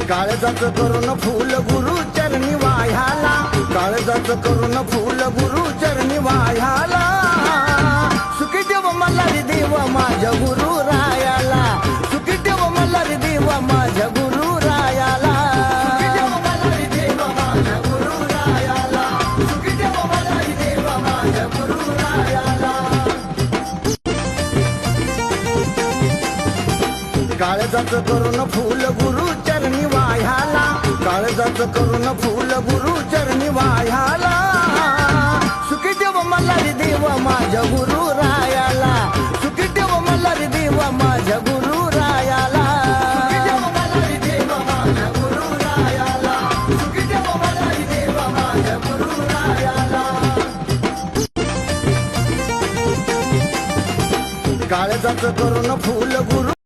काळजाचं करून फूल गुरु चरणी वाह्याला, काळजाचं करून फूल गुरु चरणी वाह्याला, सुखी देव मला रे देव माझ्या गुरु रायाला, सुखी देव मला रे देव माझ्या गुरु रायाला, सुखी देव मला रे देव माझ्या गुरु रायाला, सुखी देव मला रे देव माझ्या गुरु रायाला. काळजाचं करून फूल गुरु चरणी वाह्याला, काळजाचं करून फूल गुरु चरणी वाह्याला, सुखी देव मला रे देव माझ्या गुरु रायाला, सुखी देव मला रे देव माझ्या गुरु रायाला, सुखी देव मला रे देव माझ्या गुरु रायाला, सुखी देव मला रे देव माझ्या गुरु रायाला. काळजाचं करून फूल गुरु